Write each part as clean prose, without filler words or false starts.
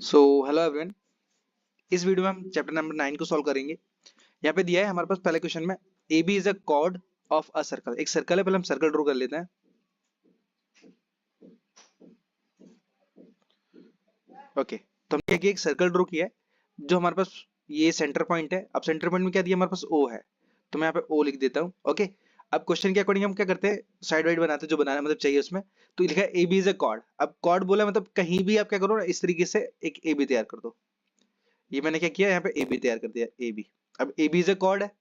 So hello everyone, इस video में हम चैप्टर नंबर 9 को सॉल्व करेंगे। यहाँ पे दिया है हमारे पास पहले क्वेश्चन में A B is a chord of a circle. एक सर्कल है, पहले हम सर्कल ड्रॉ कर लेते हैं। ओके, तो हमने क्या किया, एक सर्कल ड्रॉ किया है जो हमारे पास ये सेंटर पॉइंट है। अब सेंटर पॉइंट में क्या दिया हमारे पास, ओ है, तो मैं यहाँ पे ओ लिख देता हूँ। ओके, अब क्वेश्चन के अकॉर्डिंग हम क्या करते हैं, साइड वाइड बनाते हैं, जो बनाना मतलब चाहिए उसमें। तो लिखा है A B is a chord. अब कॉर्ड बोला मतलब कहीं भी आप क्या करो ना, इस तरीके से एक ए बी तैयार कर दो। ये मैंने क्या किया, यहाँ पे ए बी तैयार कर दिया, ए बी। अब A B is a chord है।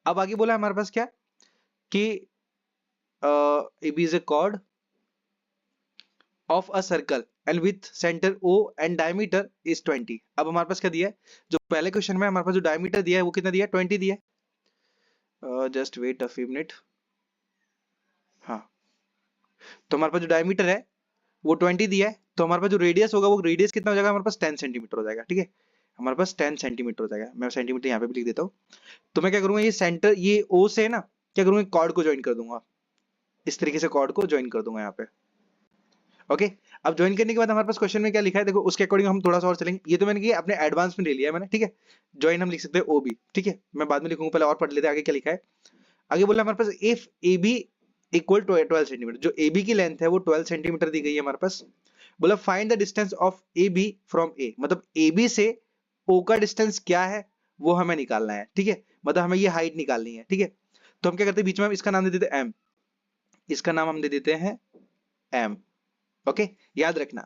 अब आगे बोला हमारे पास क्या कि A B is a chord of a circle and with centre O and diameter is 20। अब हमारे पास क्या दिया है, जो पहले क्वेश्चन में हमारे पास जो डायमीटर दिया है वो कितना दिया है, 20 दिया है। Just wait a few minute. हाँ, तो हमारे पास जो डायमीटर है वो 20 दिया है, तो हमारे पास जो रेडियस होगा वो रेडियस कितना हो जाएगा, हमारे पास 10 सेंटीमीटर हो जाएगा। ठीक है, हमारे पास 10 सेंटीमीटर हो जाएगा। मैं सेंटीमीटर यहाँ पे भी लिख देता हूँ। तो मैं क्या करूंगा, ये सेंटर ये ओ से ना क्या करूंगा, कॉर्ड को ज्वाइन कर दूंगा। इस तरीके से कॉर्ड को ज्वाइन कर दूंगा यहाँ पे। ओके, अब ज्वाइन करने के बाद हमारे पास क्वेश्चन में क्या लिखा है, देखो उसके अकॉर्डिंग हम थोड़ा सा और चलेंगे। ये तो मैंने किया अपने एडवांस में ले लिया है मैंने। ठीक है, ज्वाइन हम लिख सकते हैं ओ बी। ठीक है, मैं बाद में लिखूंगा, पहले और पढ़ लेते हैं आगे क्या लिखा है। आगे बोला हमारे पास if A B equal to 12 centimetre, जो ए बी की लेंथ है वो 12 सेंटीमीटर दी गई है हमारे पास। बोला find the distance of A B from A, मतलब ए बी से ओ का डिस्टेंस क्या है वो हमें निकालना है। ठीक है, मतलब हमें ये हाइट निकालनी है। ठीक है, तो हम क्या करते हैं, बीच में हम इसका नाम दे देते हैं एम, इसका नाम हम दे देते हैं एम। ओके, याद रखना।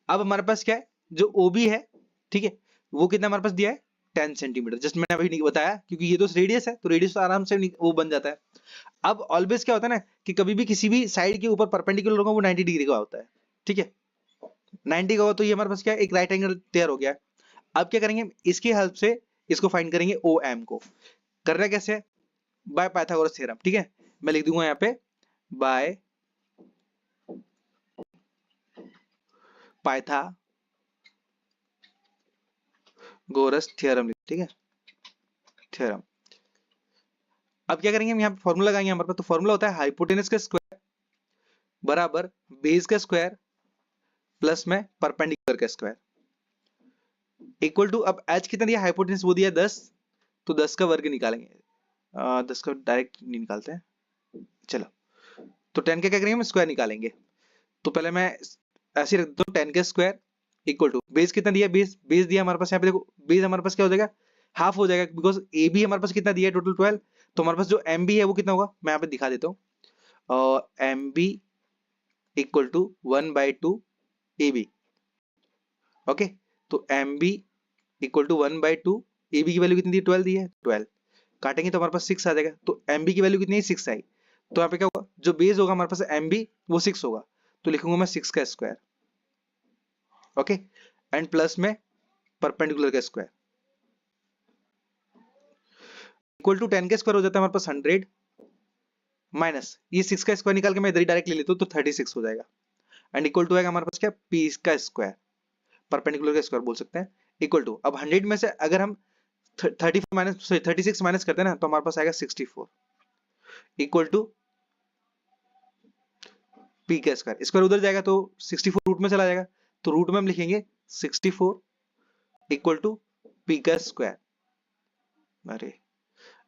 अब हमारे पास क्या है, जो ओबी है, ठीक है, वो कितना हमारे पास दिया है, 10 सेंटीमीटर। जस्ट मैंने अभी नहीं बताया क्योंकि ये तो रेडियस है, तो रेडियस तो आराम से वो बन जाता है। अब ऑलवेज क्या होता है ना कि कभी भी किसी भी साइड के ऊपर परपेंडिकुलर होगा वो 90 डिग्री का होता है। ठीक है, 90 का हो, तो ये हमारे पास क्या है, एक राइट एंगल तैयार हो गया है। अब क्या करेंगे, इसकी हेल्प से इसको फाइंड करेंगे ओ एम को। करना कैसे, बाय पाइथागोरस थ्योरम। ठीक है, मैं लिख दूंगा यहाँ पे बाय पाइथागोरस थ्योरम। ठीक है, थ्योरम। अब क्या करेंगे, हम यहाँ पे फॉर्मूला लगाएंगे हमारे पास। तो फॉर्मूला होता है हाइपोटेनस का स्क्वायर बराबर बेस का स्क्वायर प्लस में परपेंडिकुलर का स्क्वायर इक्वल टू, अब एच कितना दिया, हाइपोटेनस वो दिया 10, तो 10 का वर्ग निकालेंगे। 10 का डायरेक्ट नहीं निकालते हैं, चलो। तो 10 का क्या करेंगे, हम स्क्वायर निकालेंगे। तो पहले मैं ऐसे ही रख देता हूँ, 10 का स्क्वायर इक्वल टू बेस कितना दिया, बेस बेस दिया हमारे पास। यहाँ पे देखो बेस हमारे पास क्या हो जाएगा, हाफ हो जाएगा, बिकॉज ए बी हमारे पास कितना दिया है, टोटल 12। तो हमारे पास जो एम बी है वो कितना होगा, मैं यहाँ पे दिखा देता हूँ। और M B equal to 1/2 A B. Okay, तो M B equal to 1/2, A B की वैल्यू कितनी दी है, 12 दी है, 12 काटेंगे तो हमारे पास 6 आ जाएगा। तो एम बी की वैल्यू कितनी है, 6 आई। तो यहाँ पे क्या होगा, जो बेस होगा हमारे पास एम बी वो 6 होगा, तो लिखूंगा मैं 6 का स्क्वायर। ओके, एंड प्लस में परपेंडिकुलर का स्क्वायर इक्वल टू 10 का स्क्वायर हो जाता है हमारे पास 100 माइनस ये 6 का स्क्वायर निकाल के मैं इधर ही डायरेक्ट ले लेता हूँ, तो 36 हो जाएगा। एंड इक्वल टू आएगा हमारे पास क्या, पी का स्क्वायर, परपेंडिकुलर का स्क्वायर बोल सकते हैं। इक्वल टू, अब 100 में से अगर हम 36 माइनस करते हैं ना, तो हमारे पास आएगा 64 इक्वल टू पी का स्क्वायर। स्क्वायर उधर जाएगा तो 64 रूट में चला जाएगा, तो रूट में हम लिखेंगे 64 इक्वल टू पी का स्क्वायर। अरे,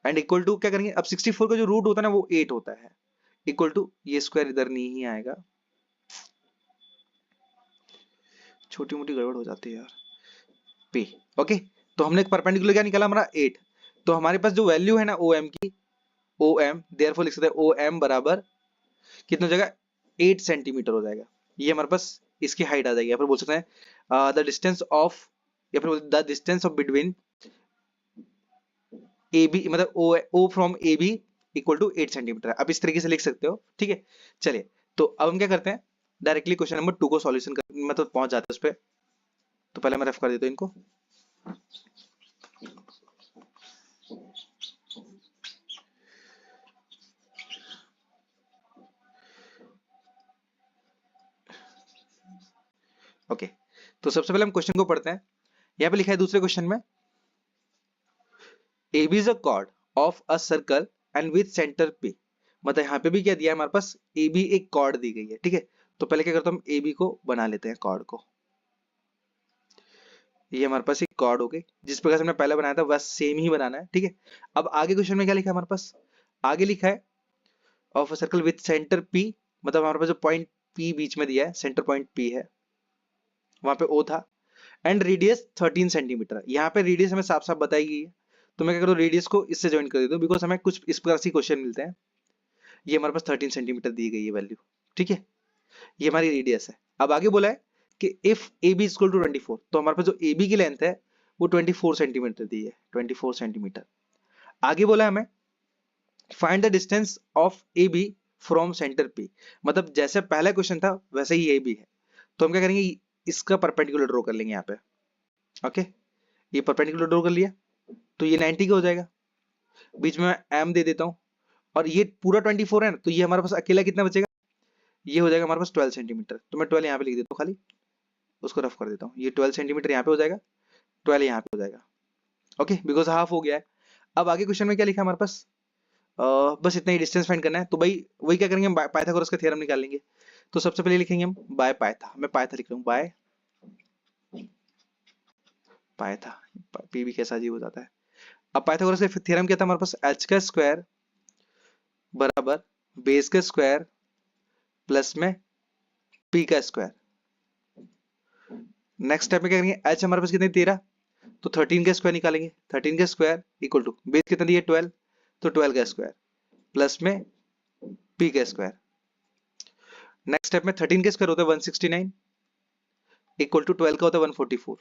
एंड इक्वल टू क्या करेंगे, अब 64 का जो रूट होता है ना वो 8 होता है, इक्वल टू ये स्क्वायर इधर नहीं आएगा, छोटी मोटी गड़बड़ हो जाती है यार, पी। ओके, तो हमने एक परपेंडिकुलर क्या निकाला हमारा 8। तो हमारे पास जो वैल्यू है ना ओ एम की, ओ एम देयरफॉर लिख सकते हैं ओ एम बराबर कितना हो जाएगा, 8 सेंटीमीटर हो जाएगा। ये हमारे पास इसकी हाइट आ जाएगी, या फिर बोल सकते हैं द डिस्टेंस ऑफ, या फिर the distance of between A B, मतलब O from A B equal to 8 centimetre. अब इस तरीके से लिख सकते हो। ठीक है, चलिए, तो अब हम क्या करते हैं, डायरेक्टली क्वेश्चन नंबर 2 को सॉल्यूशन कर, मतलब पहुंच जाते हैं उस पर। तो पहले मैं रेफ कर देता हूं इनको। ओके, तो सबसे पहले हम क्वेश्चन को पढ़ते हैं। यहाँ पे लिखा है दूसरे क्वेश्चन में, A B is a chord of a circle and with centre P. मतलब यहाँ पे भी क्या दिया है हमारे पास, ए बी एक कॉर्ड दी गई है। ठीक है, तो पहले क्या करता हूँ, ए बी को बना लेते हैं कॉर्ड को। ये हमारे पास एक कॉर्ड हो गई, जिस प्रकार से हमने पहले बनाया था बस सेम ही बनाना है, ठीक है। अब आगे क्वेश्चन में क्या लिखा है हमारे पास, आगे लिखा है of a circle with centre P, मतलब हमारे पास जो पॉइंट पी बीच में दिया है, सेंटर पॉइंट पी है, वहां पे ओ था, एंड रेडियस 13 सेंटीमीटर। यहाँ पे रेडियस हमें साफ साफ बताई गई है, तो मैं क्या करूँ, रेडियस को इससे ज्वाइन कर देता हूँ, बिकॉज हमें कुछ इस प्रकार से क्वेश्चन मिलते हैं। ये हमारे पास 13 सेंटीमीटर दी गई है वैल्यू, ठीक है, ये हमारी रेडियस है। अब आगे बोला है कि if A B equal to 24, तो हमारे पास जो ए बी की लेंथ है वो 24 सेंटीमीटर दी है, 24 सेंटीमीटर। आगे बोला है हमें find the distance of A B from centre P, मतलब जैसे पहला क्वेश्चन था वैसे ही ए बी है, तो हम क्या करेंगे, इसका परपेंडिकुलर ड्रॉ कर लेंगे यहाँ पे। ओके, ये परपेंडिकुलर ड्रॉ कर लिया, तो ये 90 का हो जाएगा, बीच में मैं एम दे देता हूँ, और ये पूरा 24 है ना, तो ये हमारे पास अकेला कितना बचेगा, ये हो जाएगा हमारे पास 12 सेंटीमीटर, तो मैं 12 यहाँ पे लिख देता हूँ खाली, उसको रफ कर देता हूँ, ये 12 सेंटीमीटर यहाँ पे हो जाएगा, 12 यहाँ पे हो जाएगा। ओके, बिकॉज हाफ हो गया है। अब आगे क्वेश्चन में क्या लिखा है हमारे पास, बस इतना ही डिस्टेंस फाइंड करना है, तो भाई वही क्या करेंगे, हम पाइथागोरस का थ्योरम निकाल लेंगे। तो सबसे पहले लिखेंगे हम बाय पाइथा, मैं पाइथा लिख रहा हूँ, बाय पाइथा, पी भी कैसा अजीब हो जाता है। अब पाइथागोरस का थ्योरम क्या था हमारे पास, एच का स्क्वायर बराबर बेस का स्क्वायर प्लस में पी का स्क्वायर। नेक्स्ट स्टेप में क्या करेंगे, एच हमारे पास कितनी 13, तो 13 का स्क्वायर निकालेंगे, 13 का स्क्वायर इक्वल टू बेस कितना दिया 12, तो 12 का स्क्वायर प्लस में पी का स्क्वायर। नेक्स्ट स्टेप में 13 का स्क्वायर होता है 169 इक्वल टू 12 का होता है 144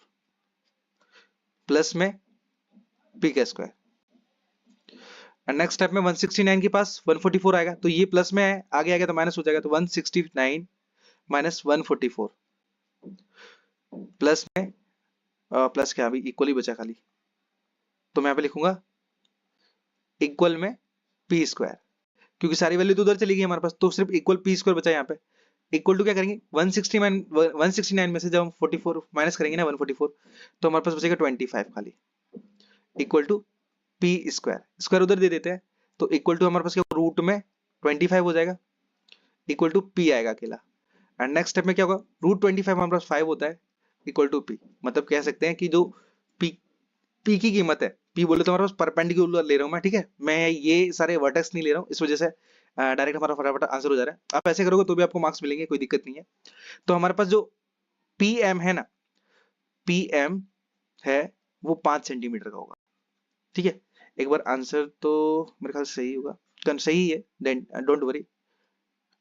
प्लस में पी का स्क्वायर। नेक्स्ट स्टेप में 169 के पास 144 आएगा, तो ये प्लस में है, आगे आएगा तो माइनस हो जाएगा, तो 169 माइनस 144 प्लस में प्लस क्या, अभी इक्वल ही बचा खाली, तो मैं यहाँ पे लिखूंगा इक्वल में पी स्क्वायर, क्योंकि सारी वैल्यू तो उधर चली गई हमारे पास, तो सिर्फ इक्वल पी स्क्वायर बचा यहाँ पे। इक्वल टू क्या करेंगे, 169 में से जब हम 44 माइनस करेंगे ना 144, तो हमारे पास बचेगा 25 खाली, equal to P square, square उधर दे देते हैं, तो इक्वल टू हमारे पास क्या रूट में 25 हो जाएगा, इक्वल टू पी आएगा अकेला। एंड नेक्स्ट स्टेप में क्या होगा, रूट 25 हमारे पास 5 होता है, इक्वल टू पी, मतलब कह सकते हैं कि जो पी पी की कीमत है, पी बोले तो हमारे पास परपेंडिकुलर ले रहा हूं मैं, ठीक है, मैं ये सारे वर्टेक्स नहीं ले रहा हूँ, इस वजह से डायरेक्ट हमारा फटाफट आंसर हो जा रहा है। आप ऐसे करोगे तो भी आपको मार्क्स मिलेंगे, कोई दिक्कत नहीं है। तो हमारे पास जो पी एम है ना, पी एम है वो 5 सेंटीमीटर का होगा, ठीक है। एक बार आंसर तो मेरे ख्याल से सही होगा, सही है, देन डोंट वरी,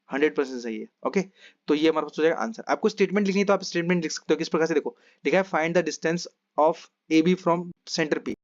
100% सही है। ओके, तो ये हमारे पास हो जाएगा आंसर। आपको स्टेटमेंट लिखनी है तो आप स्टेटमेंट लिख सकते हो, किस प्रकार से, देखो लिखा है find the distance of A B from centre P,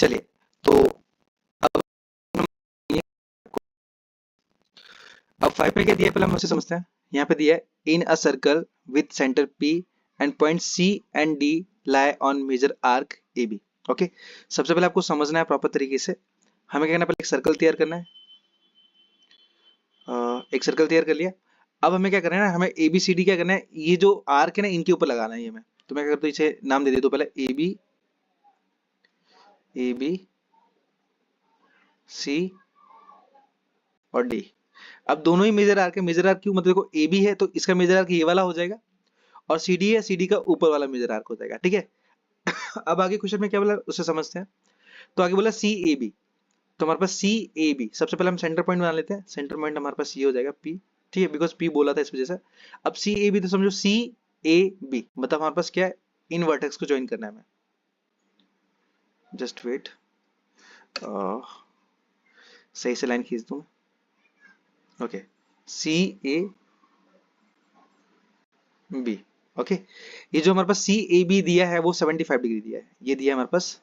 चलिए, तो अब अब 5 में क्या दिया है पहले हम उससे समझते हैं। यहाँ पे दिया है in a circle with centre P and point C and D lie on major arc AB। Okay, सबसे पहले आपको समझना है प्रॉपर तरीके से। हमें क्या करना है, पहले एक सर्कल तैयार करना है। एक सर्कल तैयार कर लिया। अब हमें क्या करना है ना, हमें ABCD क्या करना है, ये जो आर्क है ना इनके ऊपर लगाना है। ये हमें, तो मैं क्या करता हूँ, इसे नाम दे देता हूँ पहले ABC और D। अब दोनों ही मेजर आर्क है। मेजर आर्क क्यों, मतलब देखो AB है तो इसका मेजर आर्क ये वाला हो जाएगा, और CD है, CD का ऊपर वाला मेजर आर्क हो जाएगा। ठीक है। अब आगे क्वेश्चन में क्या बोला उसे समझते हैं। तो आगे बोला CAB, तो हमारे पास CAB, सबसे पहले हम सेंटर पॉइंट बना लेते हैं। सेंटर पॉइंट हमारे पास ये हो जाएगा P। ठीक है, बिकॉज P बोला था इस वजह से। अब CAB तो समझो CAB मतलब हमारे पास क्या है, इन वर्टेक्स को ज्वाइन करना है हमें। जस्ट वेट, सही से लाइन खींच दूं। Okay, CAB। ओके, ये जो हमारे पास CAB दिया है वो 75 डिग्री दिया है। ये दिया है हमारे पास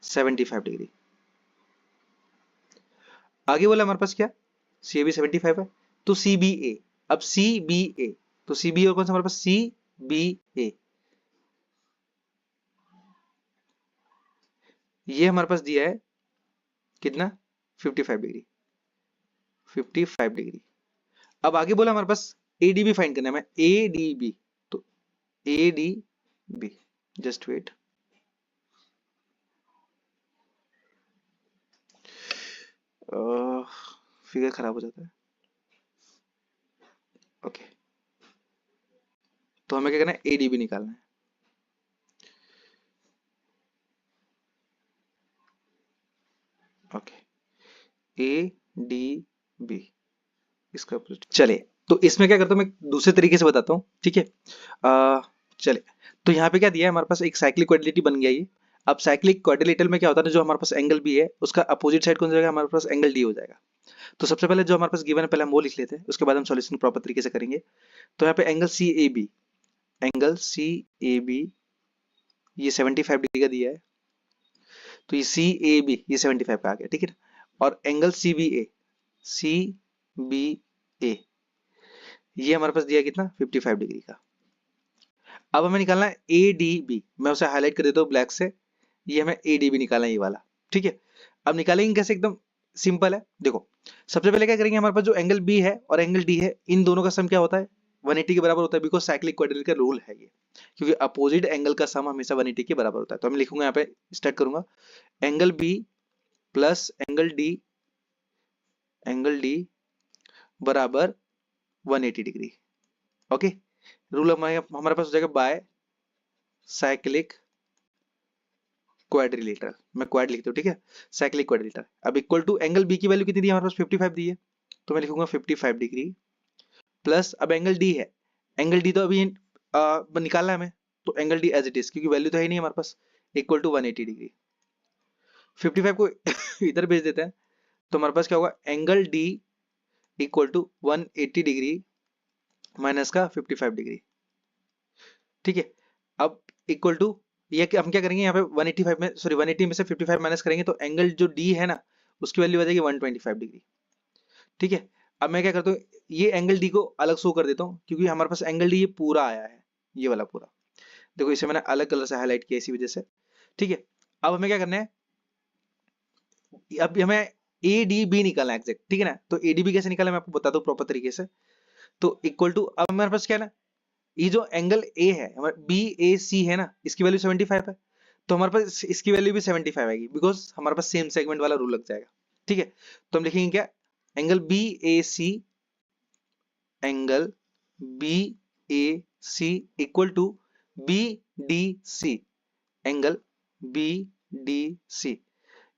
75 डिग्री। आगे बोला हमारे पास क्या, CAB 75 है, तो CBA। अब CBA, तो CBA और कौन सा हमारे पास, CBA, ये हमारे पास दिया है कितना, 55 डिग्री, 55 डिग्री। अब आगे बोला हमारे पास ADB फाइंड करना है हमें, ADB, तो ADB, जस्ट वेट, फिगर खराब हो जाता है। ओके, तो हमें क्या करना है, ADB निकालना है। ओके, ADB, इसका चलिए, तो इसमें क्या करता हूँ मैं दूसरे तरीके से बताता हूँ। ठीक है, चलिए, तो यहाँ पे क्या दिया है हमारे पास, एक साइक्लिक क्वाड्रिलेटरल बन गया ये। अब साइक्लिक क्वाड्रिलेटरल में क्या होता है, जो हमारे पास एंगल बी है उसका अपोजिट साइड कौन सा जाएगा, हमारे पास एंगल डी हो जाएगा। तो सबसे पहले जो हमारे पास गिवन है पहले हम वो लिख लेते हैं, उसके बाद हम सॉल्यूशन प्रॉपर तरीके से करेंगे। तो यहाँ पे एंगल सी ए बी ये 75 डिग्री का दिया है, तो ये सी ए बी ये 75 का आ गया। ठीक है ना, और एंगल सी बी ए ये हमारे पास दिया कितना, 55 डिग्री का। अब हमें निकालना है ए डी बी, मैं उसे हाईलाइट कर देता हूँ ब्लैक से। ये हमें ए डी बी निकालना है, ये वाला। ठीक है, अब निकालेंगे कैसे, एकदम सिंपल है। देखो, सबसे पहले क्या करेंगे, हमारे पास जो एंगल बी है और एंगल डी है, इन दोनों का सम क्या होता है, 180 के बराबर होता है, बिकॉज साइक्लिक क्वाड्रिलेटरल का रूल है ये। क्योंकि अपोजिट एंगल का सम हमेशा 180 के बराबर होता है। तो मैं लिखूंगा यहाँ पे, स्टार्ट करूंगा, angle B plus angle D बराबर 180 डिग्री। ओके, रूल हमारे पास हो जाएगा बाय साइक्लिक क्वाड्रिलेटरल, मैं क्वाड लिखता हूँ। ठीक है, साइक्लिक क्वाड्रिलेटरल। अब इक्वल टू एंगल बी की वैल्यू कितनी दी है हमारे पास, 55 दी है, तो मैं लिखूंगा 55 डिग्री प्लस, अब एंगल डी है, एंगल डी तो अभी निकालना है हमें, तो angle D as it is, क्योंकि वैल्यू तो है नहीं हमारे पास, इक्वल टू 180 डिग्री। 55 को इधर भेज देते हैं, तो हमारे पास क्या होगा, angle D equal to 180 degree minus का 55 डिग्री। ठीक है, अब इक्वल टू, ये हम क्या करेंगे यहाँ पे 185 में, सॉरी 180 में से 55 माइनस करेंगे, तो एंगल जो डी है ना उसकी वैल्यू आ जाएगी 125 डिग्री। ठीक है, अब मैं क्या करता हूँ, ये एंगल डी को अलग शो कर देता हूँ, क्योंकि हमारे पास एंगल डी ये पूरा आया है, ये वाला पूरा। देखो, इसे मैंने अलग कलर से हाईलाइट किया इसी वजह से। ठीक है, अब हमें क्या करना है, अब हमें ए डी बी निकालना है एग्जैक्ट। ठीक है ना, तो ए डी बी कैसे निकालना है मैं आपको बताता हूँ प्रॉपर तरीके से। तो इक्वल टू, अब हमारे पास क्या है ना, ये जो एंगल ए है हमारे बी ए सी है ना, इसकी वैल्यू 75 है, तो हमारे पास इसकी वैल्यू भी 75 आएगी, बिकॉज हमारे पास सेम सेगमेंट वाला रूल लग जाएगा। ठीक है, तो हम लिखेंगे क्या, angle B A C, angle B A C equal to B D C, angle B D C,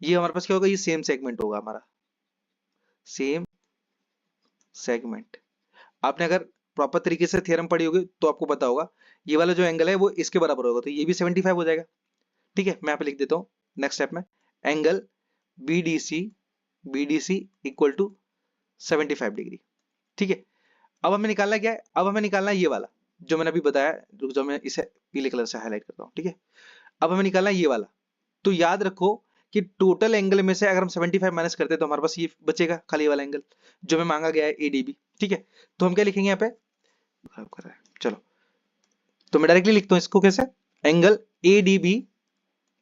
ये हमारे पास क्या होगा, ये सेम सेगमेंट होगा हमारा, सेम सेगमेंट। आपने अगर प्रॉपर तरीके से थ्योरम पढ़ी होगी तो आपको पता होगा, ये वाला जो एंगल है वो इसके बराबर होगा, तो ये भी 75 हो जाएगा। ठीक है, मैं यहाँ पे लिख देता हूँ नेक्स्ट स्टेप में, angle B D C equal to 75 degree. ठीक है, अब हमें निकालना क्या है, अब हमें निकालना है ये वाला जो मैंने अभी बताया, जो मैं इसे पीले कलर से हाईलाइट करता हूँ। ठीक है, अब हमें निकालना है ये वाला, तो याद रखो कि टोटल एंगल में से अगर हम 75 माइनस करते हैं तो हमारे पास ये बचेगा खाली वाला एंगल जो हमें मांगा गया है एडीबी। ठीक है, तो हम क्या लिखेंगे यहाँ पे, खराब कर रहा है, चलो तो मैं डायरेक्टली लिखता हूँ इसको कैसे, एंगल एडीबी,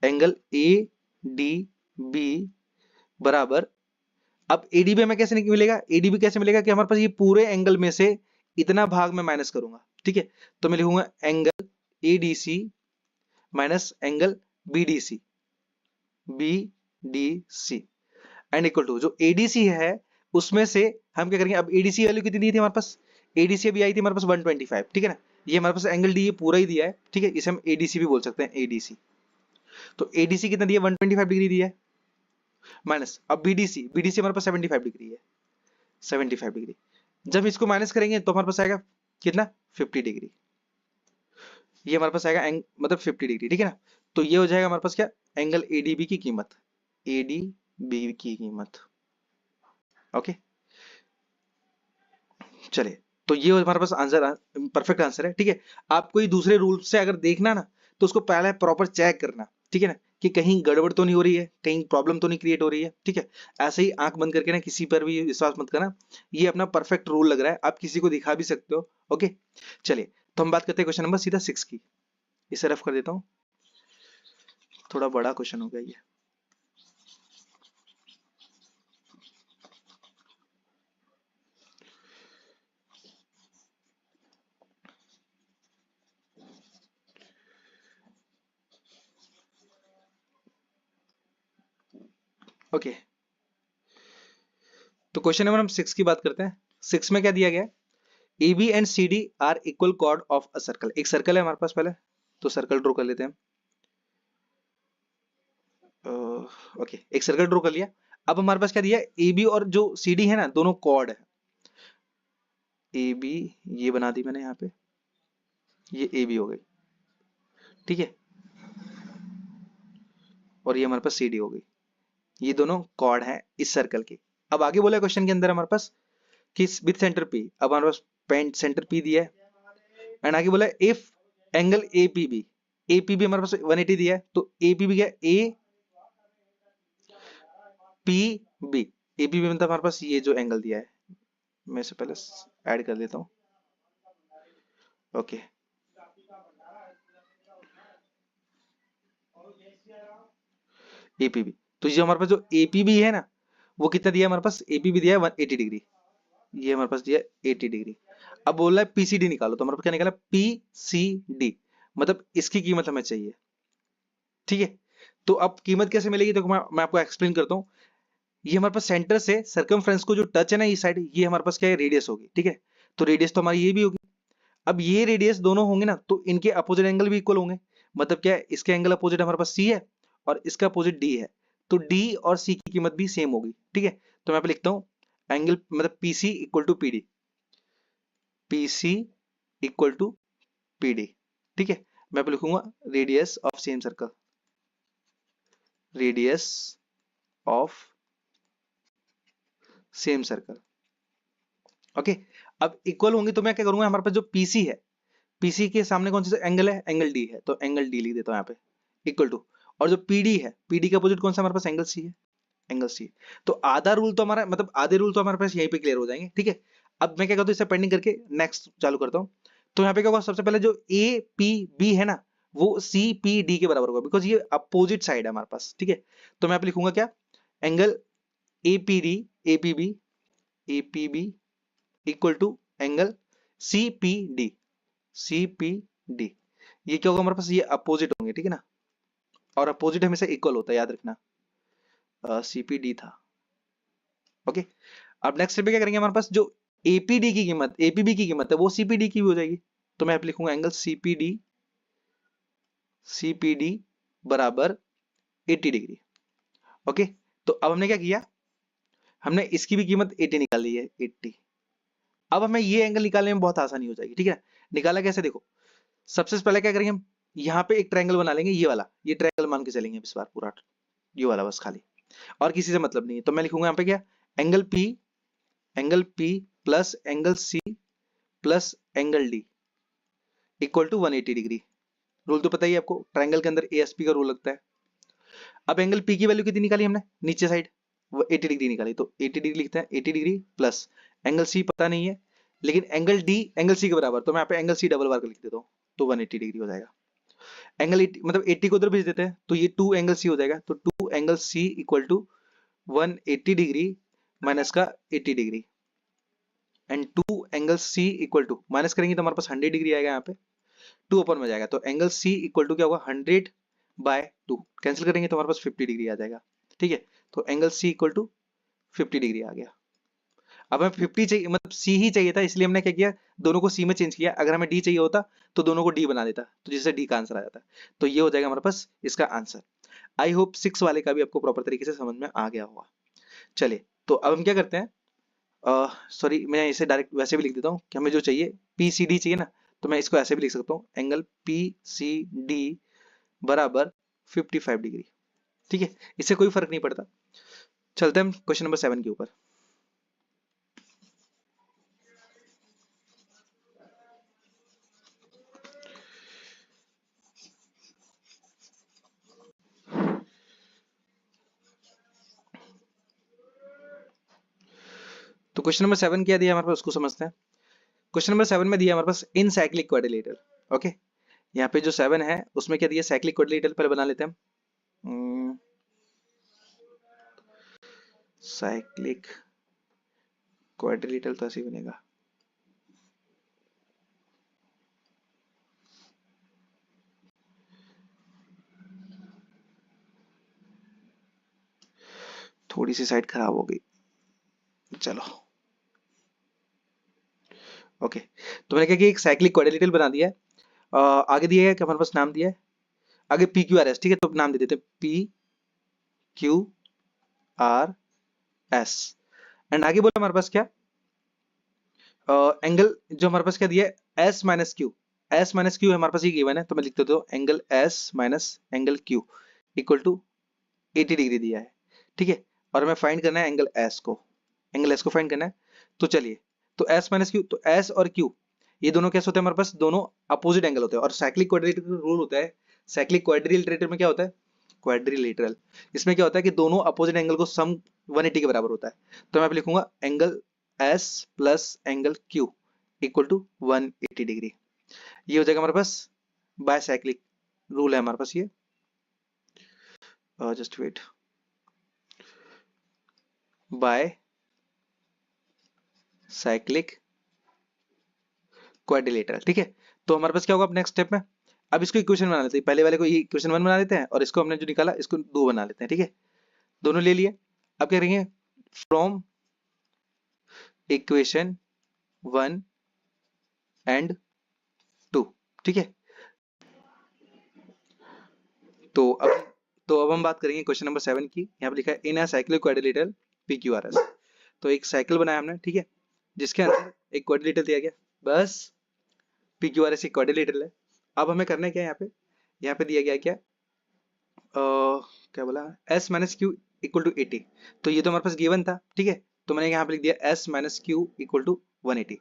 एंगल एडीबी बराबर, अब एडीबी हमें कैसे मिलेगा, एडीबी कैसे मिलेगा कि हमारे पास ये पूरे एंगल में से इतना भाग मैं माइनस करूंगा। ठीक है, तो मैं लिखूंगा angle ADC minus angle BDC, BDC and equal to जो एडीसी है उसमें से हम क्या करेंगे, अब एडीसी वैल्यू कितनी दी थी हमारे पास, एडीसी अभी आई थी हमारे पास 125। ठीक है ना, ये हमारे पास एंगल डी ये पूरा ही दिया है। ठीक है, इसे हम एडीसी भी बोल सकते हैं, एडीसी। तो एडीसी कितना दिया, 125 डिग्री दिया है, माइनस अब बीडीसी, बीडीसी हमारे पास 75 डिग्री है, 75 डिग्री। जब इसको माइनस करेंगे तो हमारे पास आएगा कितना, 50 डिग्री। ये हमारे पास आएगा मतलब 50 डिग्री। ठीक है ना, तो ये हो जाएगा हमारे पास क्या, एंगल एडीबी की कीमत, एडीबी की कीमत। ओके, चलिए तो ये हमारे पास आंसर, परफेक्ट आंसर है। ठीक है, आप कोई दूसरे रूल से अगर देखना ना तो उसको पहले प्रॉपर चेक करना। ठीक है ना, कि कहीं गड़बड़ तो नहीं हो रही है, कहीं प्रॉब्लम तो नहीं क्रिएट हो रही है। ठीक है, ऐसे ही आंख बंद करके ना किसी पर भी विश्वास मत करना, ये अपना परफेक्ट रूल लग रहा है, आप किसी को दिखा भी सकते हो। ओके, चलिए तो हम बात करते हैं क्वेश्चन नंबर सीधा 6 की। इसे रफ कर देता हूँ, थोड़ा बड़ा क्वेश्चन हो गया ये। ओके, तो क्वेश्चन नंबर हम 6 की बात करते हैं। 6 में क्या दिया गया है, AB and CD are equal chord of a circle. एक सर्कल है हमारे पास पहले, तो सर्कल ड्रॉ कर लेते हैं। ओके, एक सर्कल ड्रॉ कर लिया। अब हमारे पास क्या दिया है, AB और जो CD है ना दोनों कॉर्ड है। AB ये बना दी मैंने यहाँ पे, ये AB हो गई। ठीक है, और ये हमारे पास CD हो गई। ये दोनों कॉर्ड है इस सर्कल की। अब आगे बोला क्वेश्चन के अंदर हमारे पास कि विद सेंटर P, अब हमारे पास पेंट सेंटर P दिया है, एंड आगे बोला इफ एंगल APB, APB हमारे पास 180 दिया है, तो APB क्या, APB, APB मतलब हमारे पास ये जो एंगल दिया है, मैं इसे पहले ऐड कर देता हूँ। ओके, APB, तो ये हमारे पास जो APB है ना वो कितना दिया है, हमारे पास APB दिया है 180 डिग्री, ये हमारे पास दिया है 80 डिग्री। अब बोल रहा है PCD निकालो, तो हमारे पास क्या निकाला, PCD, मतलब इसकी कीमत हमें चाहिए। ठीक है, तो अब कीमत कैसे मिलेगी, तो मैं आपको एक्सप्लेन करता हूँ। ये हमारे पास सेंटर से सर्कमफ्रेंस को जो टच है ना इस साइड, ये हमारे पास क्या है, रेडियस होगी। ठीक है, तो रेडियस तो हमारी ये भी होगी। अब ये रेडियस दोनों होंगे ना तो इनके अपोजिट एंगल भी इक्वल होंगे, मतलब क्या है, इसके एंगल अपोजिट हमारे पास C है और इसका अपोजिट D है, तो D और C की कीमत भी सेम होगी। ठीक है, तो मैं यहाँ पे लिखता हूँ एंगल मतलब PC equal to PD, PC equal to PD। ठीक है, मैं यहाँ पे लिखूंगा radius of same circle, radius of same circle. Okay, अब इक्वल होंगे तो मैं क्या करूंगा, हमारे पास जो PC है, PC के सामने कौन सा एंगल है, एंगल D है, तो एंगल D लिख देता हूँ यहाँ पे इक्वल टू, और जो PD है, PD का अपोजिट कौन सा हमारे पास, एंगल C है, एंगल C। तो आधा रूल तो हमारा मतलब आधे रूल तो हमारे पास यहीं पे क्लियर हो जाएंगे। ठीक है, अब मैं क्या करता हूँ, इसे पेंडिंग करके नेक्स्ट चालू करता हूँ। तो यहाँ पे क्या होगा, सबसे पहले जो APB है ना वो CPD के बराबर होगा, बिकॉज ये अपोजिट साइड है हमारे पास। ठीक है, तो मैं यहाँ पे लिखूंगा क्या, angle APD, APB, APB equal to angle CPD, CPD। ये क्या होगा हमारे पास, ये अपोजिट होंगे। ठीक है ना, और अपोजिट हमेशा इक्वल होता है, याद रखना। CPD था। ओके, अब नेक्स्ट स्टेप पे क्या करेंगे, हमारे पास जो APD की कीमत, APB की कीमत है वो CPD की भी हो जाएगी, तो मैं लिखूंगा एंगल CPD, CPD बराबर 80 डिग्री। ओके, तो अब हमने क्या किया, हमने इसकी भी कीमत 80 निकाल ली है, 80। अब हमें ये एंगल निकालने में बहुत आसानी हो जाएगी। ठीक है, निकाला कैसे, देखो सबसे पहले क्या करेंगे हम, यहाँ पे एक ट्रायंगल बना लेंगे, ये वाला, ये ट्रायंगल मान के चलेंगे इस बार पूरा, ये वाला बस खाली, और किसी से मतलब नहीं है। तो मैं लिखूंगा यहाँ पे क्या, angle P, angle P plus angle C plus angle D equal to 180 degree. Rule तो पता ही है आपको, ट्रायंगल के अंदर ASP का रूल लगता है। अब एंगल पी की वैल्यू कितनी निकाली हमने नीचे साइड, वो 80 डिग्री निकाली, तो 80 डिग्री लिखते हैं, 80 डिग्री प्लस एंगल सी पता नहीं है, लेकिन एंगल डी एंगल सी के बराबर, तो मैं यहाँ पे एंगल सी डबल बार कर लिख देता हूँ, तो 180 डिग्री हो जाएगा। एंगल 80 मतलब 80 को उधर भेज देते हैं, तो ये 2 एंगल सी हो जाएगा, तो 2 angle C equal to 180 degree minus का 80 degree, and 2 angle C equal to, minus करेंगे तो हमारे पास 100 डिग्री आएगा, यहाँ पे 2 अपन में जाएगा, तो एंगल सी इक्वल टू क्या होगा 100/2, कैंसिल करेंगे तो हमारे पास 50 डिग्री आ जाएगा, ठीक है। तो angle C equal to 50 degree आ गया। अब हमें 50 चाहिए, मतलब सी ही चाहिए था, इसलिए हमने क्या किया, दोनों को सी में चेंज किया। अगर हमें डी चाहिए होता तो दोनों को डी बना देता, तो जिससे डी का आंसर आ जाता। तो ये हो जाएगा हमारे पास इसका आंसर। आई होप 6 वाले का भी आपको प्रॉपर तरीके से समझ में आ गया होगा। चलिए, तो अब हम क्या करते हैं, सॉरी मैं इसे डायरेक्ट वैसे भी लिख देता हूँ कि हमें जो चाहिए पी सी डी चाहिए ना, तो मैं इसको ऐसे भी लिख सकता हूँ, एंगल पी सी डी बराबर 55 डिग्री, ठीक है। इससे कोई फर्क नहीं पड़ता। चलते हैं हम क्वेश्चन नंबर 7 के ऊपर। तो क्वेश्चन नंबर 7 क्या दिया हमारे पास, उसको समझते हैं। क्वेश्चन नंबर 7 में दिया हमारे पास इन साइक्लिक क्वाड्रिलेटरल, ओके। यहाँ पे जो 7 है उसमें क्या दिया, साइक्लिक क्वाड्रिलेटरल पहले बना लेते हैं हम। साइक्लिक क्वाड्रिलेटरल तो ऐसे ही बनेगा, थोड़ी सी साइड खराब हो गई, चलो ओके। तो मैंने क्या किया, एक साइक्लिक क्वाड्रिलेटरल बना दिया है। आगे दिया है कि हमारे पास नाम दिया है, आगे पी क्यू आर एस, ठीक है, तो नाम दे देते हैं P Q R S, and आगे बोला हमारे पास क्या, एंगल जो हमारे पास क्या दिया है S minus Q, S minus Q हमारे पास ये गिवन है, तो मैं लिख देता हूँ angle S minus angle Q equal to 80 degree दिया है, ठीक है। और हमें फाइंड करना है एंगल एस को, एंगल एस को फाइंड करना है। तो चलिए, तो एस माइनस क्यू, तो एस और क्यू ये दोनों कैसे होते हैं हमारे पास, दोनों अपोजिट एंगल होते हैं, और साइक्लिक क्वाड्रिलेटरल का रूल होता है, साइक्लिक क्वाड्रिलेटरल में क्या होता है, क्वाड्रिलेटरल, इसमें क्या होता है कि दोनों अपोजिट एंगल को सम 180 के बराबर होता है। तो मैं लिखूंगा angle S plus angle Q equal to 180 degree, ये हो जाएगा हमारे पास बाय साइक्लिक रूल है हमारे पास ये, just wait, by cyclic quadrilateral, ठीक है। तो हमारे पास क्या होगा अब नेक्स्ट स्टेप में, अब इसको इक्वेशन बना लेते हैं, पहले वाले को ये इक्वेशन 1 बना लेते हैं, और इसको हमने जो निकाला इसको 2 बना लेते हैं, ठीक है। दोनों ले लिए, अब क्या करेंगे, फ्रॉम इक्वेशन 1 एंड 2, ठीक है। तो अब हम बात करेंगे क्वेश्चन नंबर 7 की। यहाँ पे लिखा है in a cyclic quadrilateral P Q R S, तो एक साइकिल बनाया हमने, ठीक है, जिसके अंदर एक क्वाड्रिलेटरल दिया गया, बस पी क्यू आर एस एक क्वाड्रिलेटरल है। अब हमें करना है क्या, यहाँ पे दिया गया है क्या, क्या बोला, S minus Q equal to 80, तो ये तो हमारे पास गिवन था, ठीक है। तो मैंने यहाँ पे लिख दिया S minus Q equal to 180।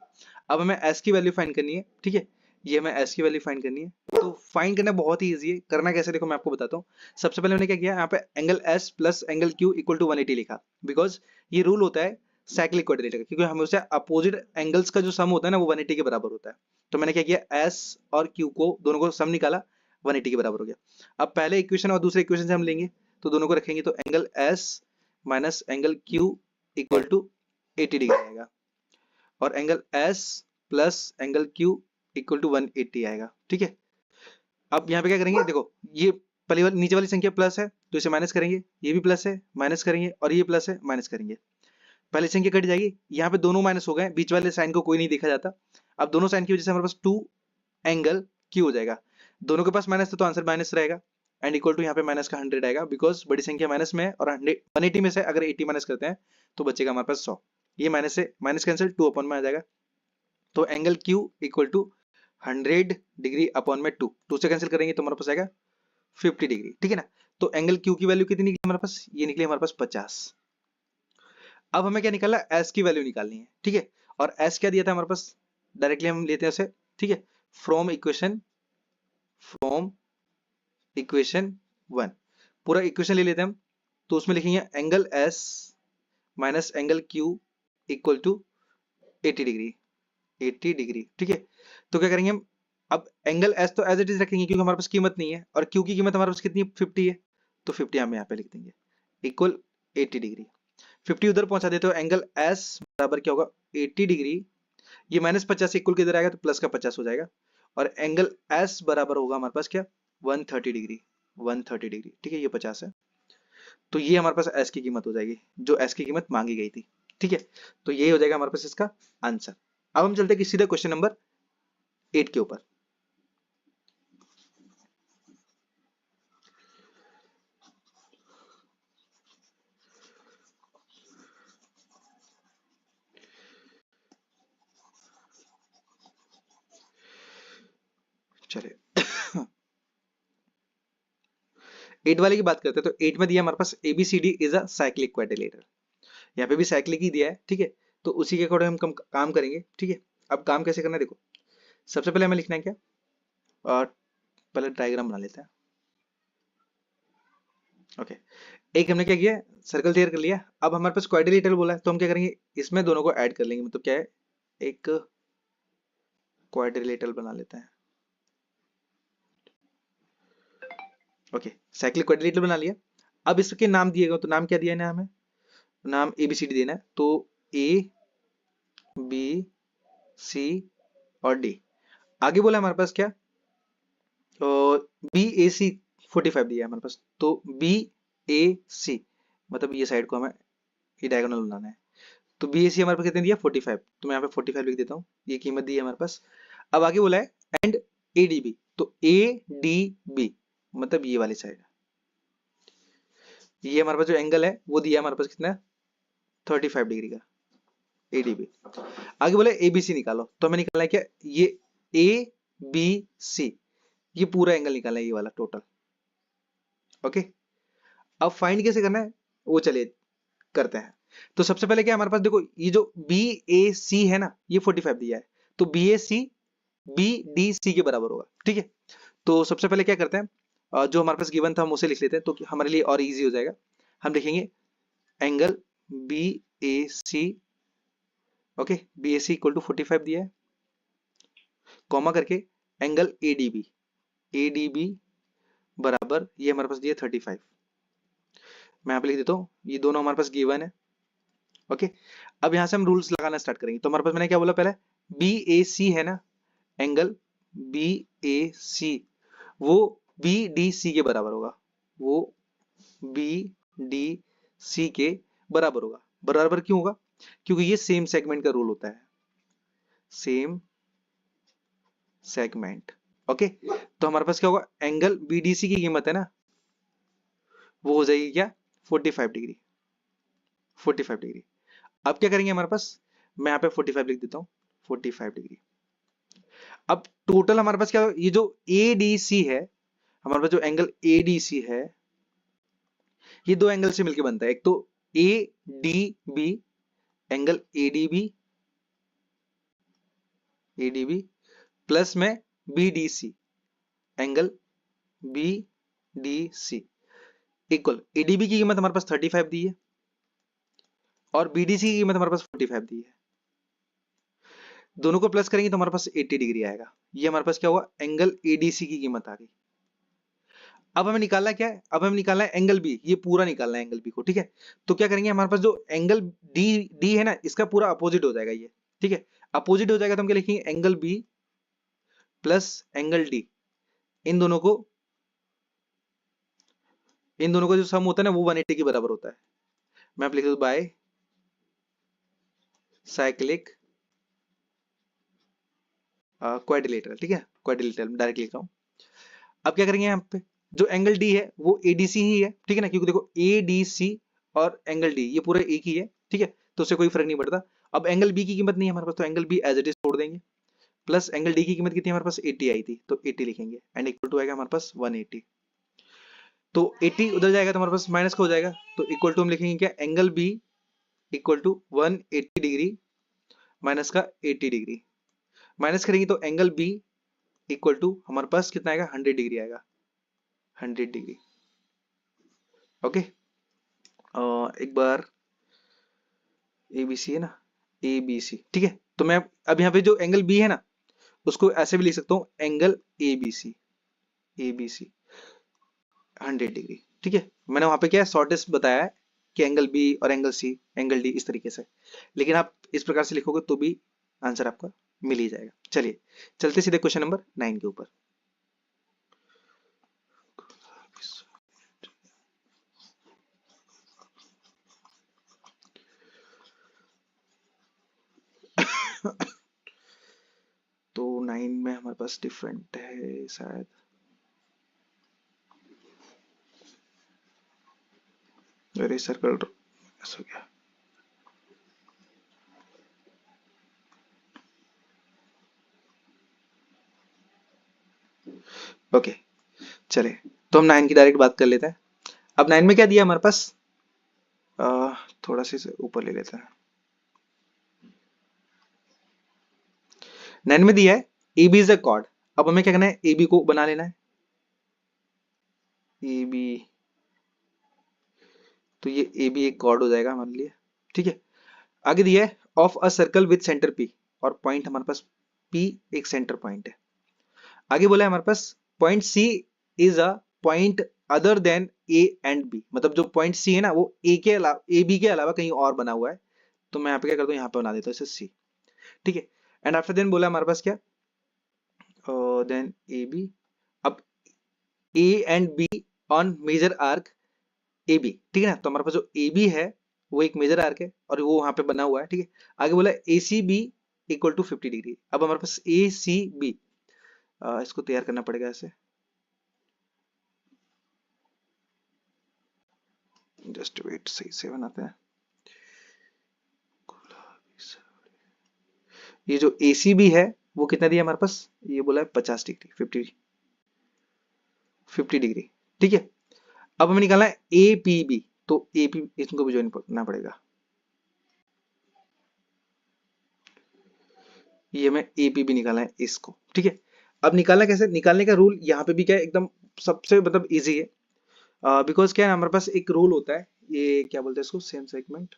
अब हमें एस की वैल्यू फाइंड करनी है, ठीक है, ये हमें एस की वैल्यू फाइंड करनी है। तो फाइंड करना बहुत ही इजी है, करना कैसे देखो मैं आपको बताता हूँ। सबसे पहले मैंने क्या किया, यहाँ पे angle S plus angle Q equal to 180 लिखा, बिकॉज ये रूल होता है साइक्लिक क्वाड्रिलेटरल का, क्योंकि हमेशा अपोजिट एंगल्स का जो सम होता है ना वो 180 के बराबर होता है। तो मैंने क्या किया, एस और क्यू को दोनों को सम निकाला, 180 के बराबर हो गया। अब पहले इक्वेशन और दूसरे इक्वेशन से हम लेंगे, तो दोनों को रखेंगे, तो angle S minus angle Q equal to 80 degree आएगा, और angle S plus angle Q equal to 180 आएगा, ठीक है। अब यहाँ पे क्या करेंगे, देखो ये पहली वाली नीचे वाली संख्या प्लस है तो इसे माइनस करेंगे, ये भी प्लस है माइनस करेंगे, और ये प्लस है माइनस करेंगे, पहली संख्या कट जाएगी, यहाँ पे दोनों माइनस हो गए, बीच वाले साइन को कोई नहीं देखा जाता। अब दोनों साइन की वजह से हमारे पास 2 एंगल क्यू हो जाएगा, दोनों के पास माइनस था तो आंसर माइनस रहेगा, एंड इक्वल टू यहाँ पे माइनस का 100 आएगा, बिकॉज बड़ी संख्या माइनस में है, और 180 में से अगर 80 माइनस करते हैं तो बचेगा हमारे पास 100, ये माइनस से माइनस कैंसिल 2 अपॉन में आ जाएगा, तो angle Q equal to 100 degree upon में 2 से कैंसिल करेंगे तो हमारे पास आएगा 50 डिग्री, ठीक है ना। तो एंगल क्यू की वैल्यू कितनी निकली हमारे पास, ये निकली हमारे पास 50। अब हमें क्या निकालना है, एस की वैल्यू निकालनी है, ठीक है। और एस क्या दिया था हमारे पास, डायरेक्टली हम लेते हैं उसे, ठीक है, फ्रॉम इक्वेशन 1 पूरा इक्वेशन ले लेते हैं हम, तो उसमें लिखेंगे angle S minus angle Q equal to 80 degree, 80 degree. ठीक है, तो क्या करेंगे हम, अब एंगल एस तो एज इट इज रखेंगे क्योंकि हमारे पास कीमत नहीं है, और क्यू की कीमत हमारे पास कितनी है, 50 है, तो 50 हम यहाँ पे लिख देंगे इक्वल 80 डिग्री। 50 उधर पहुंचा देते हो, एंगल एस बराबर क्या होगा, 80 डिग्री, ये -50 इक्वल किधर आएगा, तो प्लस का 50 हो जाएगा, और एंगल एस बराबर होगा हमारे पास क्या, 130 डिग्री, 130 डिग्री। ठीक है, ये 50 है, तो ये हमारे पास एस की कीमत हो जाएगी, जो एस की कीमत मांगी गई थी। ठीक है, तो ये हो जाएगा हमारे पास इसका आंसर। अब हम चलते हैं सीधे क्वेश्चन नंबर 8 के ऊपर। चलिए 8 वाले की बात करते हैं, तो 8 में दिया हमारे पास ABCD is a cyclic quadrilateral, यहाँ पे भी साइक्लिक ही दिया है। ठीक है, तो उसी के अकॉर्डिंग हम काम करेंगे। ठीक है, अब काम कैसे करना है देखो, सबसे पहले हमें लिखना है क्या, और पहले डायग्राम बना लेते हैं। ओके, एक हमने क्या किया, सर्कल तैयार कर लिया। अब हमारे पास क्वाड्रिलेटरल बोला है, तो हम क्या करेंगे, इसमें दोनों को ऐड कर लेंगे, मतलब क्या है, एक क्वाड्रिलेटरल बना लेते हैं। ओके, साइक्लिक क्वाड्रिलेटरल बना लिया। अब इसके नाम दिए गए, तो नाम क्या दिया है ना, हमें नाम ABCD देना है, तो ABC और D। आगे बोला हमारे पास क्या, BAC 45 दिया है हमारे पास, तो BAC मतलब ये साइड को हमें ये डायगोनल बनाना है, तो BAC हमारे पास कितने दिया, 45, तो मैं यहाँ पे 45 लिख देता हूँ, ये कीमत दी है हमारे पास। अब आगे बोला है एंड ADB, तो ADB मतलब ये वाली साइड, ये हमारे पास जो एंगल है वो दिया है हमारे पास कितना है, 35 डिग्री का ADB। आगे बोले ABC निकालो, तो हमें निकालना है क्या, ये ABC, ये पूरा एंगल निकालना है, ये वाला टोटल। ओके, अब फाइंड कैसे करना है वो चलिए करते हैं। तो सबसे पहले क्या है हमारे पास, देखो ये जो BAC है ना, ये 45 दिया है, तो BAC BDC के बराबर होगा। ठीक है, तो सबसे पहले क्या करते हैं, जो हमारे पास गिवन था हम उसे लिख लेते हैं, तो हमारे लिए और इजी हो जाएगा। हम लिखेंगे angle BAC, okay, BAC equal to 45 दिया है, कॉमा करके एंगल ADB बराबर ये हमारे पास दिया 35, मैं यहाँ पे लिख देता हूँ, ये दोनों हमारे पास गिवन है। ओके, अब यहाँ से हम रूल्स लगाना स्टार्ट करेंगे। तो हमारे पास मैंने क्या बोला पहले, BAC है ना, एंगल BAC वो BDC के बराबर होगा, वो BDC के बराबर होगा। बराबर क्यों होगा, क्योंकि ये सेम सेगमेंट का रूल होता है, सेम सेगमेंट। ओके, तो हमारे पास क्या होगा, एंगल BDC की कीमत है ना, वो हो जाएगी क्या, 45 डिग्री, 45 डिग्री। अब क्या करेंगे हमारे पास, मैं यहाँ पे 45 लिख देता हूँ, 45 डिग्री। अब टोटल हमारे पास क्या, ये जो ADC है, हमारे पास जो एंगल ADC है, ये दो एंगल से मिलकर बनता है, एक तो ADB, एंगल ADB प्लस में BDC, angle BDC equal, ADB की कीमत हमारे पास 35 दी है और BDC की कीमत हमारे पास 45 दी है, दोनों को प्लस करेंगे तो हमारे पास 80 डिग्री आएगा। ये हमारे पास क्या हुआ, एंगल ADC की कीमत आ गई। अब हमें निकालना क्या है, अब हमें निकालना है एंगल बी, ये पूरा निकालना है एंगल बी को। ठीक है, तो क्या करेंगे, हमारे पास जो एंगल डी है ना, इसका पूरा अपोजिट हो जाएगा ये। ठीक है, अपोजिट हो जाएगा तो हम क्या लिखेंगे, angle B plus angle D, इन दोनों को जो सम होता है ना वो 180 के बराबर होता है। मैं आप लिख दूं बाय साइक्लिक क्वाड्रिलेटरल। ठीक है, क्वाड्रिलेटरल डायरेक्ट लिख रहा हूं। अब क्या करेंगे, यहाँ पे जो एंगल डी है वो एडीसी ही है। ठीक है ना, क्योंकि देखो एडीसी और एंगल डी ये पूरा एक ही है। ठीक है, तो उससे कोई फर्क नहीं पड़ता। अब एंगल बी की कीमत नहीं है हमारे पास, तो angle B as it is छोड़ देंगे, प्लस एंगल डी की कीमत कितनी है हमारे पास, 80 आई थी, तो 80 लिखेंगे एंड इक्वल टू आएगा हमारे पास 180। तो 80 उधर जाएगा तो हमारे पास माइनस का हो जाएगा, तो इक्वल टू हम लिखेंगे क्या, angle B equal to 180 degree minus का 80 डिग्री, माइनस करेंगे तो एंगल बी इक्वल टू हमारे पास कितना आएगा, 100 डिग्री आएगा, 100 डिग्री। ओके, एक बार ABC है ना, ABC, ठीक है। तो मैं अब यहाँ पे जो एंगल बी है ना, उसको ऐसे भी लिख सकता हूँ, एंगल ABC, ABC 100 डिग्री, ठीक है। मैंने वहां पे क्या शॉर्टेस्ट बताया है कि एंगल बी और एंगल सी, एंगल डी, इस तरीके से। लेकिन आप इस प्रकार से लिखोगे तो भी आंसर आपका मिल ही जाएगा। चलिए चलते सीधे क्वेश्चन नंबर 9 के ऊपर। तो 9 में हमारे पास डिफरेंट है शायद। अरे सर्कल हो गया। ओके, चलिए तो हम 9 की डायरेक्ट बात कर लेते हैं। अब 9 में क्या दिया हमारे पास, थोड़ा सा इसे ऊपर ले लेते हैं। 9 में दिया है A B is a chord. अब हमें क्या करना है, ए बी को बना लेना है, ए बी। तो ये ए बी एक कॉर्ड हो जाएगा हमारे लिए, ठीक है। आगे दिया है of a circle with centre P, और पॉइंट हमारे पास पी एक सेंटर पॉइंट है। आगे बोला है हमारे पास point C is a point other than A and B, मतलब जो पॉइंट सी है ना वो ए के अलावा, ए बी के अलावा कहीं और बना हुआ है। तो मैं यहाँ पे क्या करता हूँ, यहाँ पे बना देता हूँ इसे सी, ठीक है। एंड आफ्टर देन बोला हमारे पास क्या, देन ए बी। अब A and B on major arc A B, ठीक है ना। तो हमारे पास जो ए बी है वो एक मेजर आर्क है और वो वहां पे बना हुआ है, ठीक है। आगे बोला A C B equal to 50 degree. अब हमारे पास ए सी बी, इसको तैयार करना पड़ेगा ऐसे, जस्ट वेट, सही से बनाते हैं। ये जो ए सी बी है वो कितना दिया हमारे पास, ये बोला है 50 डिग्री, 50 डिग्री, ठीक है। अब हमें निकालना है ए पी बी, तो ए पी इनको भी ज्वाइन करना पड़ेगा। ये हमें ए पी बी निकालना है इसको, ठीक है। अब निकालना कैसे, निकालने का रूल यहाँ पे भी क्या है, एकदम सबसे मतलब इजी है। बिकॉज क्या है हमारे पास एक रूल होता है, ये क्या बोलते हैं इसको, सेम सेगमेंट,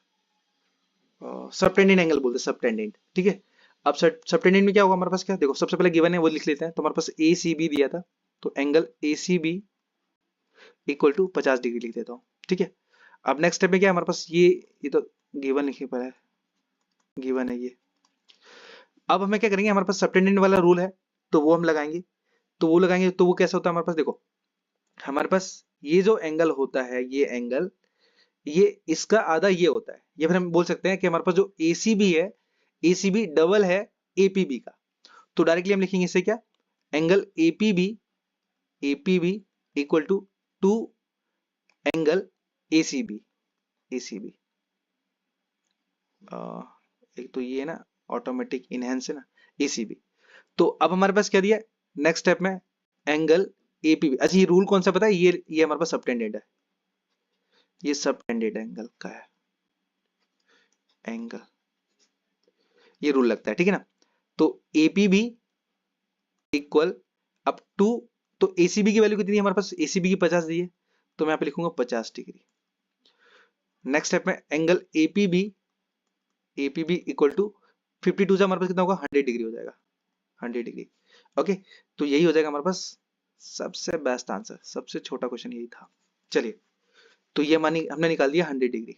सबटेंडेंट एंगल बोलते हैं, सबटेंडेंट, ठीक है। अब सबटेंडेंट में क्या होगा हमारे पास, क्या देखो सबसे पहले गिवन है वो लिख लेते हैं। तो हमारे पास ए सी बी दिया था, तो angle A C B equal to 50 degree लिख देता हूँ, ठीक है। अब नेक्स्ट स्टेप में क्या है हमारे पास, ये तो गिवन लिखे पर है, गिवन है ये। अब हमें क्या करेंगे, हमारे पास सबटेंडेंट वाला रूल है तो वो हम लगाएंगे। तो वो लगाएंगे तो वो कैसा होता है हमारे पास, देखो हमारे पास ये जो एंगल होता है, ये एंगल, ये इसका आधा ये होता है, या फिर हम बोल सकते हैं कि हमारे पास जो ACB है, ACB डबल है APB का। तो डायरेक्टली हम लिखेंगे इससे क्या, angle APB equal to 2 angle ACB, ACB। एक तो ये है ना ऑटोमेटिक इनहेंस है ना, ACB। तो अब हमारे पास क्या दिया, नेक्स्ट स्टेप में एंगल APB। अच्छा ये रूल कौन सा पता है, ये हमारे पास सबटेंडेंट है, ये सबटेंडेंट एंगल का है, एंगल, ये रूल लगता है, ठीक है ना। तो APB इक्वल अप टू, तो ACB की वैल्यू कितनी है हमारे पास, ACB की 50 दी है, तो मैं यहाँ पे लिखूंगा 50 डिग्री। नेक्स्ट स्टेप में एंगल APB इक्वल टू 52 से हमारे पास कितना होगा, 100 डिग्री हो जाएगा, 100 डिग्री। ओके, तो यही हो जाएगा हमारे पास सबसे बेस्ट आंसर, सबसे छोटा क्वेश्चन यही था। चलिए, तो ये मानी हमने निकाल दिया 100 डिग्री।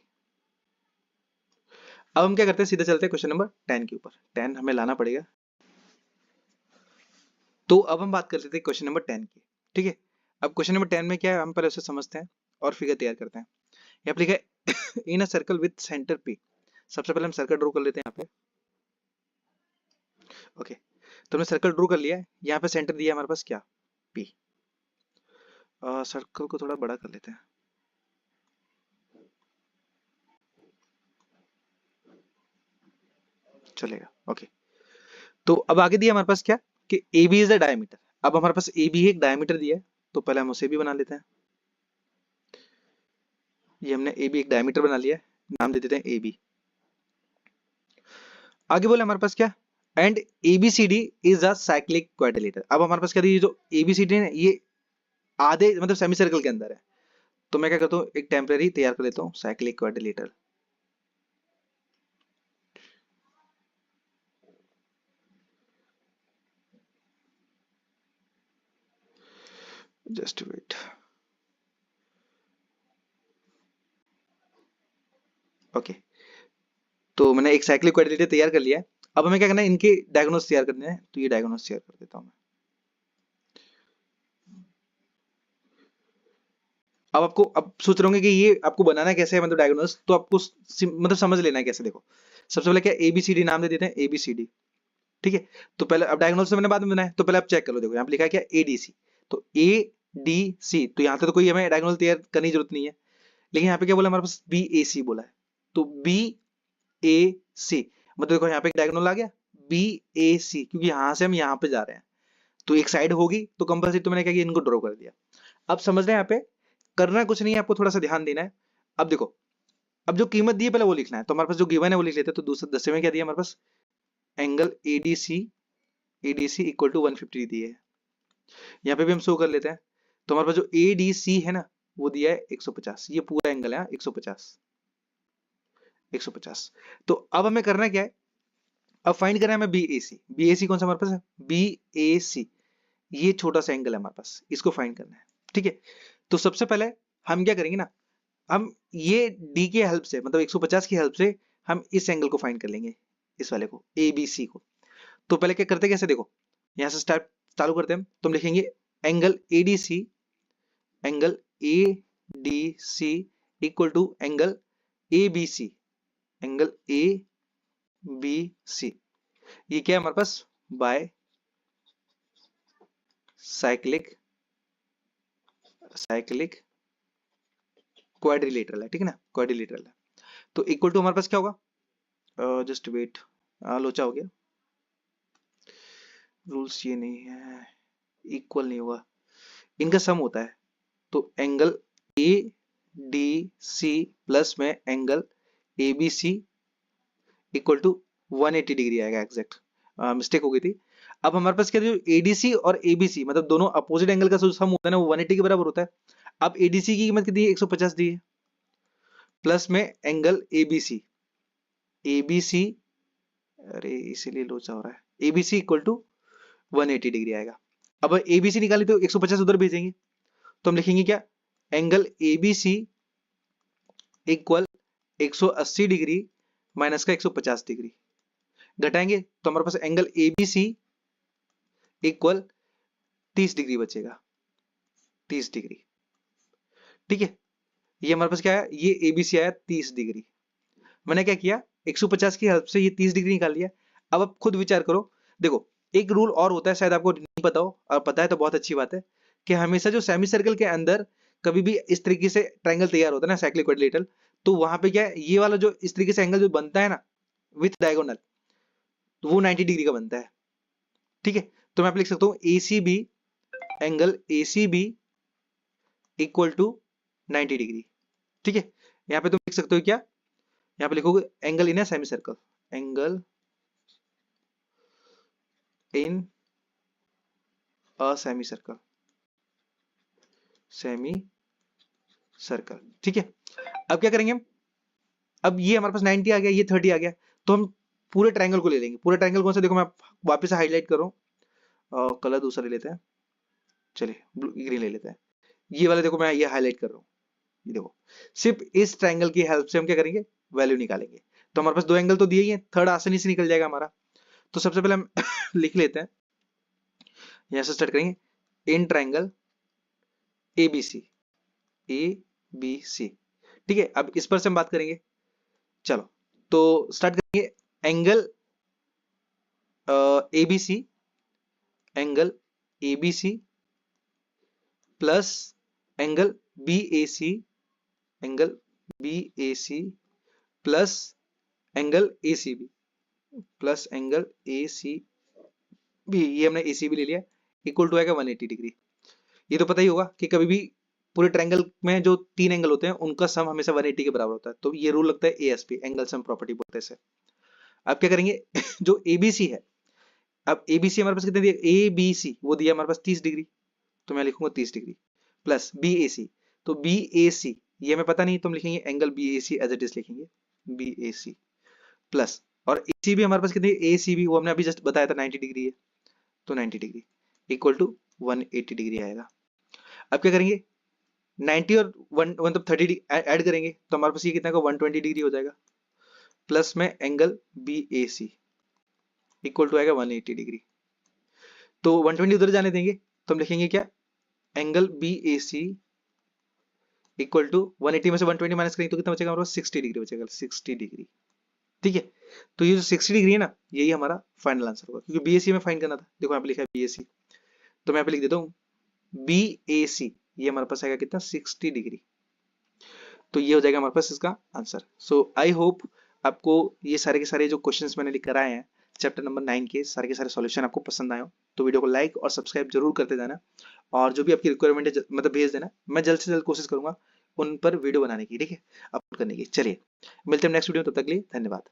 अब हम क्या करते हैं, सीधे चलते हैं क्वेश्चन नंबर 10 के ऊपर। 10 हमें लाना पड़ेगा। तो अब हम बात कर लेते हैं क्वेश्चन नंबर 10 की, ठीक है। अब क्वेश्चन नंबर 10 में क्या है, हम पहले उसे समझते हैं और फिगर तैयार करते हैं। यहाँ पे लिखा है in a circle with centre P. सबसे पहले हम सर्कल ड्रॉ कर लेते हैं यहाँ पे। ओके, तो हमने सर्कल ड्रॉ कर लिया है, यहाँ पे सेंटर दिया है हमारे पास क्या, पी। सर्कल को थोड़ा बड़ा कर लेते हैं, चलेगा। ओके, तो अब आगे दिया हमारे पास क्या, कि A B is the diameter. अब हमारे पास ए बी एक डायमीटर दिया है, तो पहले हम उसे भी बना लेते हैं। ये हमने ए बी एक डायमीटर बना लिया है, नाम दे देते हैं ए बी। आगे बोले हमारे पास क्या, and ABCD is a cyclic quadrilateral. अब हमारे पास क्या, ये जो ABCD है ये आधे मतलब सेमी सर्कल के अंदर है, तो मैं क्या करता हूँ, एक टेम्परेरी तैयार कर लेता हूँ, cyclic quadrilateral. Just wait. Okay, तो मैंने एक साइक्लिक क्वाड्रिलेटरल तैयार कर लिया है। अब हमें क्या करना है, इनके डायगोनल्स तैयार करने हैं, तो ये डायगोनल्स तैयार कर देता हूँ मैं। अब आपको, अब सोच रहे होंगे कि ये आपको बनाना कैसे है, मतलब डायगोनल्स, तो आपको मतलब समझ लेना है कैसे। देखो, सबसे पहले क्या, ABCD नाम दे देते हैं, ABCD। ठीक है, तो पहले, अब डायगोनल्स तो मैंने बाद में बनाया, तो पहले आप चेक कर लो। देखो यहाँ पे लिखा है क्या, ADC। तो ADC, तो यहाँ पे तो कोई हमें डायगोनल तैयार करने की जरूरत नहीं है, लेकिन यहाँ पे क्या बोला हमारे पास, BAC बोला है। तो BAC मतलब देखो यहाँ पे एक डायगोनल आ गया, BAC, क्योंकि यहाँ से हम यहाँ पे जा रहे हैं, तो एक साइड होगी, तो कंपल्सरी तो मैंने क्या किया, इनको ड्रॉ कर दिया। अब समझ रहे हैं, यहाँ पे करना कुछ नहीं है, आपको थोड़ा सा ध्यान देना है। अब देखो, अब जो कीमत दी है पहले वो लिखना है, तो हमारे पास जो गिवन है वो लिख लेते हैं। तो दूसरे दसवें में क्या दिया हमारे पास, एंगल ADC इक्वल टू 150 दी है। यहाँ पे भी हम शो कर लेते हैं। तो हमारे पास जो ADC है ना, वो दिया है 150, ये पूरा एंगल है 150। तो अब हमें करना क्या है, अब फाइंड करना है हमें BAC कौन सा हमारे पास है, BAC, ये छोटा सा एंगल है हमारे पास, इसको फाइंड करना है। ठीक है, तो सबसे पहले हम क्या करेंगे ना, हम ये डी के हेल्प से, मतलब 150 की हेल्प से हम इस एंगल को फाइंड कर लेंगे, इस वाले को, ABC को। तो पहले क्या करते, कैसे, देखो यहां से स्टार्ट चालू करते हैं हम। तो हम लिखेंगे angle ADC equal to angle ABC, angle ABC, ये क्या है हमारे पास, बाय साइक्लिक क्वाड्रिलेटरल है। ठीक है ना, क्वाड्रिलेटरल है। तो इक्वल टू हमारे पास क्या होगा, जस्ट वेट, लोचा हो गया, रूल्स ये नहीं है, इक्वल नहीं होगा, इनका सम होता है। तो एंगल ADC प्लस में angle ABC equal to 180 degree आएगा, एग्जैक्ट मिस्टेक हो गई थी। अब हमारे पास क्या, जो ADC और ABC मतलब दोनों अपोजिट एंगल का जो सम होता है ना, वो 180 के बराबर होता है। अब ADC की कीमत कितनी है, 150 दी है, प्लस में एंगल ABC, अरे इसीलिए लोचा हो रहा है, ABC इक्वल टू 180 डिग्री आएगा। अब ABC निकाली तो 150 उधर भेजेंगे, तो हम लिखेंगे क्या, angle ABC equal 180 degree minus का 150 डिग्री, घटाएंगे तो हमारे पास एंगल ABC इक्वल 30 डिग्री बचेगा, 30 डिग्री। ठीक है, ये हमारे पास क्या है, ये ABC आया 30 डिग्री। मैंने क्या किया, 150 की हेल्प से ये 30 डिग्री निकाल लिया। अब आप खुद विचार करो, देखो एक रूल और होता है, शायद आपको नहीं पता हो, और पता है तो बहुत अच्छी बात है, कि हमेशा जो सेमी सर्कल के अंदर कभी भी इस तरीके से ट्रायंगल तैयार होता है ना, साइक्लिक क्वाड्रिलेटरल, तो वहां पे क्या है, ये वाला जो इस तरीके से एंगल जो बनता है ना विथ डायगोनल, तो वो 90 डिग्री का बनता है। ठीक है, तो मैं आप लिख सकता हूँ ACB, angle ACB equal to 90 degree. ठीक है, यहाँ पे तुम लिख सकते हो क्या, यहाँ पे लिखोगे angle in a semi circle, angle in a semi circle, semi circle. ठीक है, अब क्या करेंगे हम, अब ये हमारे पास 90 आ गया, ये 30 आ गया, तो हम पूरे ट्रायंगल को ले लेंगे। पूरे ट्रायंगल कौन सा, देखो मैं वापस से हाईलाइट कर रहा हूँ, कलर दूसरा ले लेते हैं, चलिए ग्रीन ले लेते हैं। ये वाले देखो मैं ये हाईलाइट कर रहा हूँ, ये देखो, सिर्फ इस ट्रायंगल की हेल्प से हम क्या करेंगे, वैल्यू निकालेंगे। तो हमारे पास दो एंगल तो दिए ही है, थर्ड आसानी से निकल जाएगा हमारा। तो सबसे पहले हम लिख लेते हैं, यहां से स्टार्ट करेंगे, इन ट्रायंगल ABC, ABC। ठीक है, अब इस पर से हम बात करेंगे, चलो तो स्टार्ट करेंगे, angle ABC, angle ABC plus angle BAC, angle BAC plus angle ACB, plus angle ACB, ये हमने ACB ले लिया, इक्वल टू आएगा 180 डिग्री। ये तो पता ही होगा कि कभी भी पूरे ट्रायंगल में जो तीन एंगल होते हैं उनका सम हमेशा 180 के बराबर होता है, तो ये रूल लगता है ASP, एंगल सम प्रॉपर्टी बोलते हैं इसे। अब क्या करेंगे जो ABC है, अब ABC हमारे पास कितने दिया, ABC वो दिया हमारे पास 30 डिग्री, तो मैं लिखूंगा 30 डिग्री, प्लस BAC, तो BAC ये हमें पता नहीं, तो हम लिखेंगे angle BAC as it is लिखेंगे BAC प्लस, और AC भी हमारे पास कितनी है, ACB वो हमने अभी जस्ट बताया था 90 डिग्री है, तो 90 डिग्री इक्वल टू 180 डिग्री आएगा। अब क्या करेंगे, 90 और 1 मतलब 30 ऐड करेंगे तो हमारे पास ये कितना का 120 डिग्री हो जाएगा, प्लस में एंगल BAC इक्वल टू आएगा 180 डिग्री। तो 120 उधर जाने देंगे तो हम लिखेंगे क्या, एंगल BAC इक्वल टू 180 में से 120 माइनस करेंगे तो कितना बचेगा हमारे पास, 60 डिग्री बचेगा, 60 डिग्री। ठीक है, तो ये जो 60 डिग्री है ना, यही हमारा फाइनल आंसर होगा, क्योंकि BAC में फाइंड करना था। देखो यहाँ पे लिखा है BAC, तो मैं यहाँ पे लिख देता हूँ BAC, ये हमारे पास आएगा कितना, 60 डिग्री। तो ये हो जाएगा हमारे पास इसका आंसर। सो आई होप आपको ये सारे के सारे जो क्वेश्चंस मैंने लिख कर आए हैं चैप्टर नंबर 9 के सारे सॉल्यूशन आपको पसंद आए हो, तो वीडियो को लाइक और सब्सक्राइब जरूर करते जाना, और जो भी आपकी रिक्वायरमेंट है मतलब भेज देना, मैं जल्द से जल्द कोशिश करूंगा उन पर वीडियो बनाने की, ठीक है, अपलोड करने की। चलिए मिलते हैं नेक्स्ट वीडियो, तब तक के लिए धन्यवाद।